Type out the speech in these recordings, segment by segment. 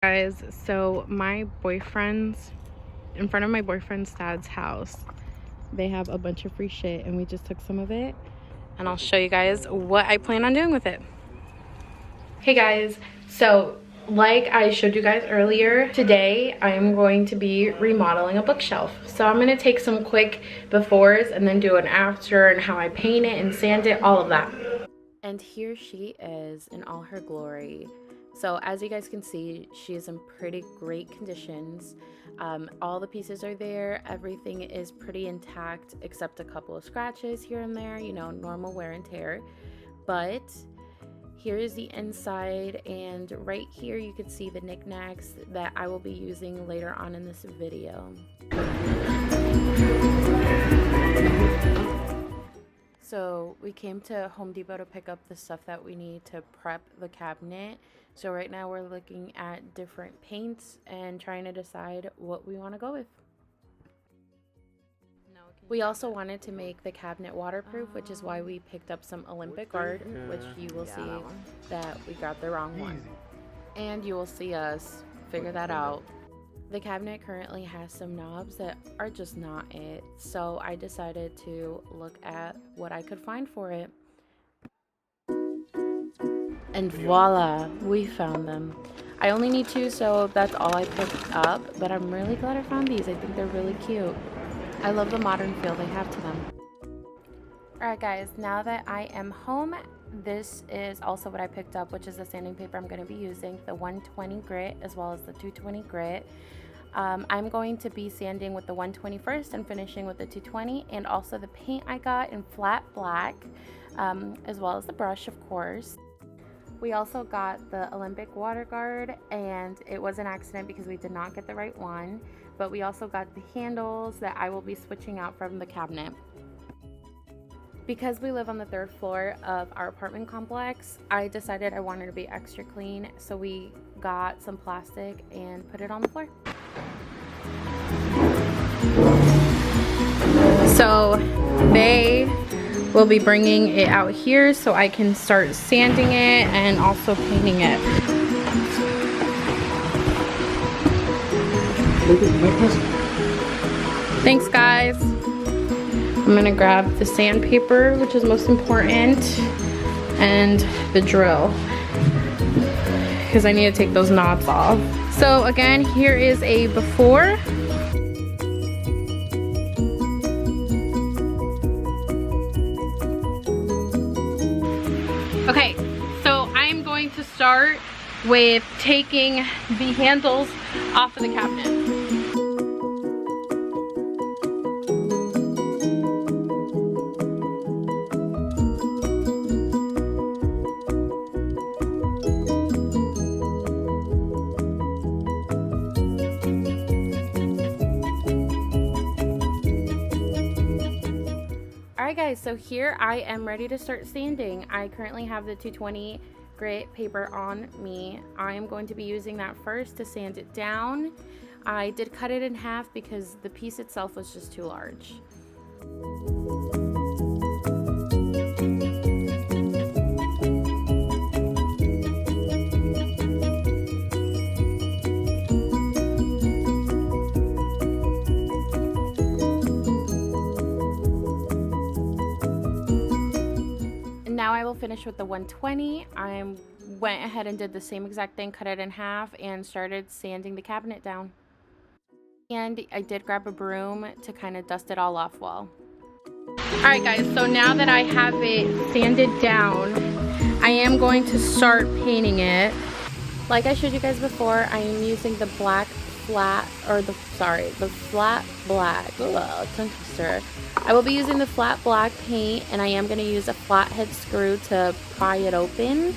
Guys, so my boyfriend's in front of my boyfriend's dad's house, they have a bunch of free shit and we just took some of it and I'll show you guys what I plan on doing with it. Hey guys, so like I showed you guys earlier, today I am going to be remodeling a bookshelf. So I'm going to take some quick befores and then do an after and how I paint it and sand it, all of that. And here she is in all her glory. So as you guys can see, she is in pretty great conditions. All the pieces are there, everything is pretty intact except a couple of scratches here and there, you know, normal wear and tear. But here is the inside, and right here you can see the knickknacks that I will be using later on in this video. So we came to Home Depot to pick up the stuff that we need to prep the cabinet. So right now we're looking at different paints and trying to decide what we want to go with. We also wanted to make the cabinet waterproof, which is why we picked up some Olympic Guard, which you will see that we got the wrong one. And you will see us figure that out. The cabinet currently has some knobs that are just not it, so I decided to look at what I could find for it. And voila, we found them. I only need two, so that's all I picked up, but I'm really glad I found these. I think they're really cute. I love the modern feel they have to them. Alright guys, now that I am home, this is also what I picked up, which is the sanding paper I'm going to be using, the 120 grit as well as the 220 grit. I'm going to be sanding with the 120 first and finishing with the 220, and also the paint I got in flat black, as well as the brush, of course. We also got the Olympic Water Guard, and it was an accident because we did not get the right one, but we also got the handles that I will be switching out from the cabinet. Because we live on the 3rd floor of our apartment complex, I decided I wanted to be extra clean, so we got some plastic and put it on the floor. So they will be bringing it out here so I can start sanding it and also painting it. Thanks guys. I'm gonna grab the sandpaper, which is most important, and the drill, because I need to take those knobs off. So again, here is a before. Okay, so I'm going to start with taking the handles off of the cabinet. Alright guys, so here I am ready to start sanding. I currently have the 220 grit paper on me. I am going to be using that first to sand it down. I did cut it in half because the piece itself was just too large. Now I will finish with the 120. I went ahead and did the same exact thing, cut it in half, and started sanding the cabinet down. And I did grab a broom to kind of dust it all off well. Alright guys, so now that I have it sanded down, I am going to start painting it. Like I showed you guys before, I am using the flat black. Ugh, tongue twister. I will be using the flat black paint, and I am going to use a flathead screw to pry it open.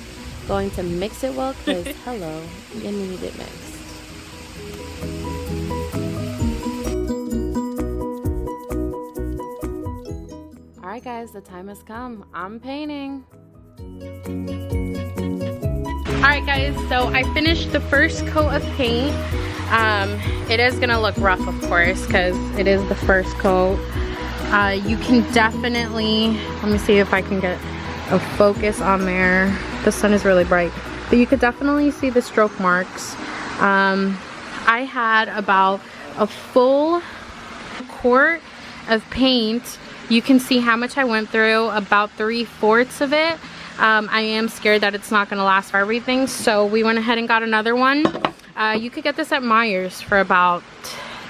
Going to mix it well, because hello, you need it mixed. Alright guys, the time has come. I'm painting. Alright guys, so I finished the first coat of paint. It is going to look rough, of course, because it is the first coat. You can definitely, let me see if I can get a focus on there. The sun is really bright, but you could definitely see the stroke marks I had about a full quart of paint. You can see how much I went through, about 3/4 of it. I am scared that it's not going to last for everything, so we went ahead and got another one. You could get this at Meijer's for about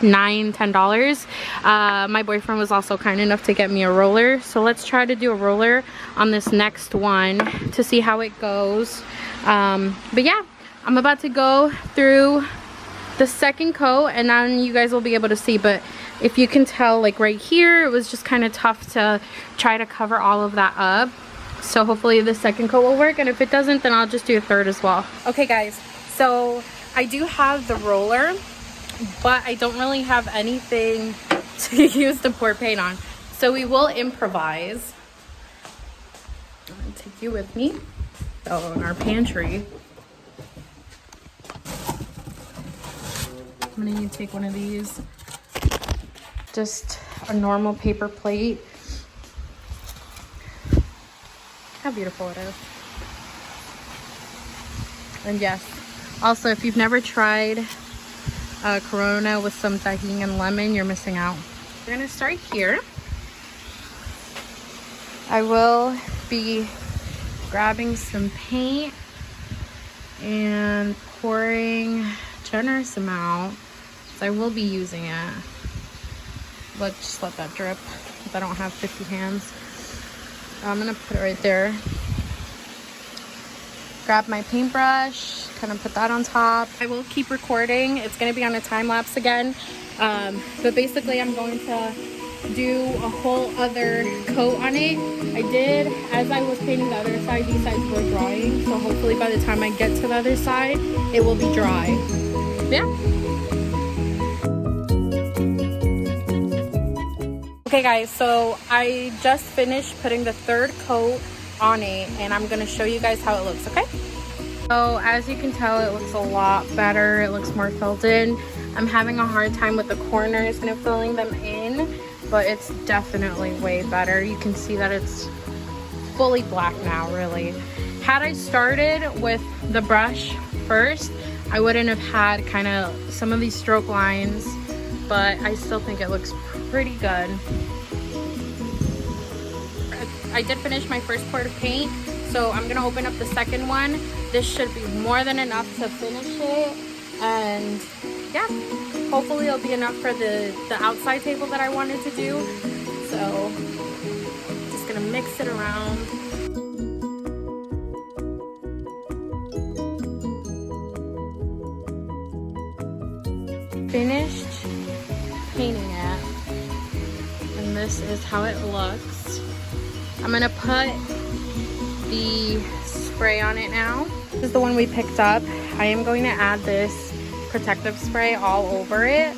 $9–10. My boyfriend was also kind enough to get me a roller, so let's try to do a roller on this next one to see how it goes. But yeah, I'm about to go through the second coat and then you guys will be able to see. But if you can tell, like right here, it was just kind of tough to try to cover all of that up. So hopefully the second coat will work, and if it doesn't, then I'll just do a third as well. Okay guys, so I do have the roller, but I don't really have anything to use to pour paint on. So we will improvise. I'm gonna take you with me. So in our pantry, I'm gonna need to take one of these. Just a normal paper plate. How beautiful it is. And yes, also if you've never tried Corona with some tahini and lemon, you're missing out. We're gonna start here. I will be grabbing some paint and pouring a generous amount, so I will be using it. Let's just let that drip because I don't have 50 hands. I'm gonna put it right there. Grab my paintbrush, kind of put that on top. I will keep recording. It's gonna be on a time lapse again. But basically I'm going to do a whole other coat on it. I did, as I was painting the other side, these sides were drying. So hopefully by the time I get to the other side, it will be dry. Yeah. Okay guys, so I just finished putting the third coat on it and I'm gonna show you guys how it looks, okay? So as you can tell, it looks a lot better. It looks more filled in. I'm having a hard time with the corners and filling them in, but it's definitely way better. You can see that it's fully black now, really. Had I started with the brush first, I wouldn't have had kind of some of these stroke lines, but I still think it looks pretty good. I did finish my first quart of paint, so I'm gonna open up the second one. This should be more than enough to finish it, and yeah, hopefully it'll be enough for the outside table that I wanted to do. So just gonna mix it around. Finished painting it, and this is how it looks. I'm gonna put the spray on it now. This is the one we picked up. I am going to add this protective spray all over it.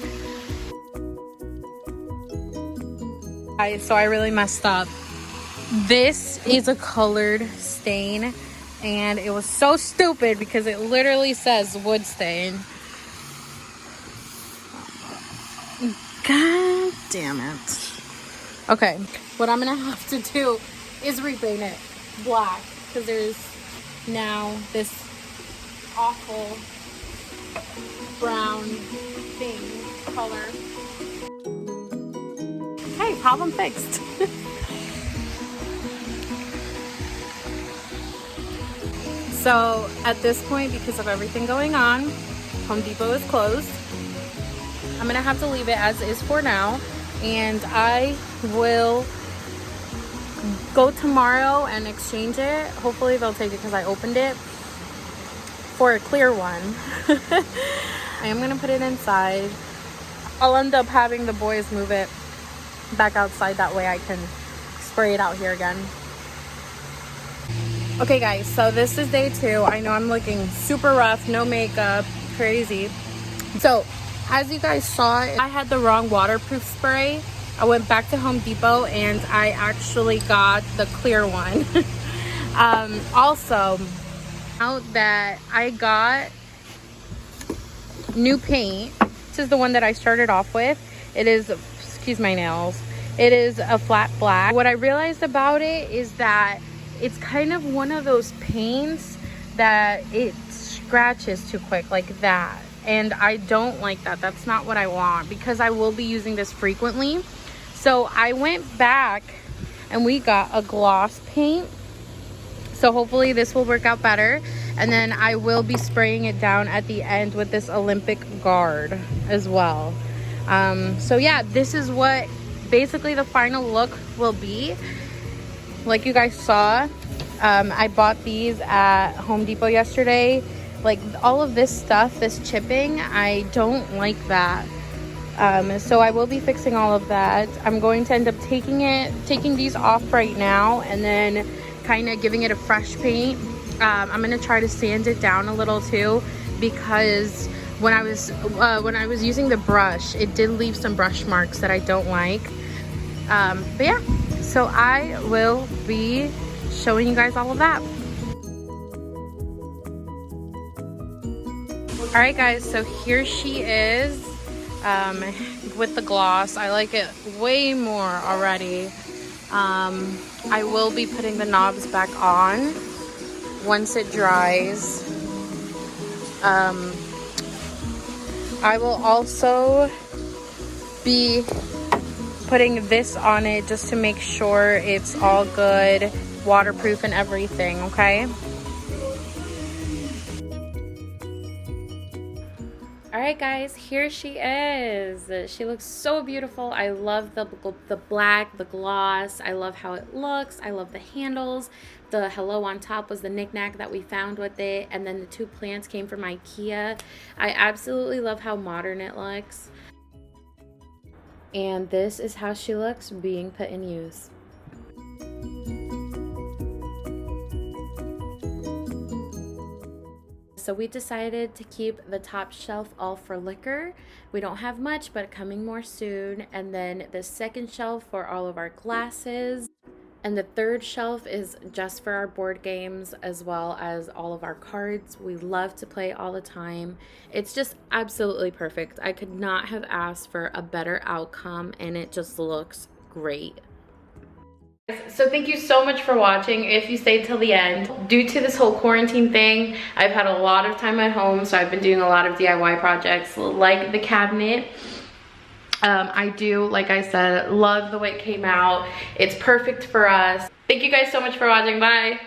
Guys, so I really messed up. This is a colored stain, and it was so stupid because it literally says wood stain. God damn it. Okay, what I'm gonna have to do is repaint it black because there's now this awful brown thing color. Hey, problem fixed. So at this point, because of everything going on, Home Depot is closed. I'm gonna have to leave it as is for now, and I will go tomorrow and exchange it. Hopefully they'll take it because I opened it, for a clear one. I am gonna put it inside. I'll end up having the boys move it back outside, that way I can spray it out here again. Okay guys, so this is day 2. I know I'm looking super rough, no makeup, crazy. So as you guys saw, I had the wrong waterproof spray. I went back to Home Depot and I actually got the clear one. Also, now that I got new paint, this is the one that I started off with. It is, excuse my nails, it is a flat black. What I realized about it is that it's kind of one of those paints that it scratches too quick, like that. and I don't like that. That's not what I want because I will be using this frequently. So I went back and we got a gloss paint. So hopefully this will work out better. And then I will be spraying it down at the end with this Olympic Guard as well. So yeah, this is what basically the final look will be. Like you guys saw, I bought these at Home Depot yesterday. Like all of this stuff, this chipping, I don't like that. So I will be fixing all of that. I'm going to end up taking these off right now and then kind of giving it a fresh paint. I'm gonna try to sand it down a little too, because when I was using the brush, it did leave some brush marks that I don't like. But yeah, so I will be showing you guys all of that. All right guys, so here she is with the gloss. I like it way more already. I will be putting the knobs back on once it dries. I will also be putting this on it just to make sure it's all good, waterproof and everything, okay? All right guys, here she is. She looks so beautiful. I love the black, the gloss. I love how it looks. I love the handles. The hello on top was the knickknack that we found with it, and then the two plants came from IKEA. I absolutely love how modern it looks. And this is how she looks being put in use. So we decided to keep the top shelf all for liquor. We don't have much, but coming more soon. And then the second shelf for all of our glasses. And the third shelf is just for our board games as well as all of our cards. We love to play all the time. It's just absolutely perfect. I could not have asked for a better outcome, and it just looks great. So thank you so much for watching. If you stayed till the end, due to this whole quarantine thing, I've had a lot of time at home, so I've been doing a lot of DIY projects like the cabinet. I do, like I said, love the way it came out. It's perfect for us. Thank you guys so much for watching. Bye.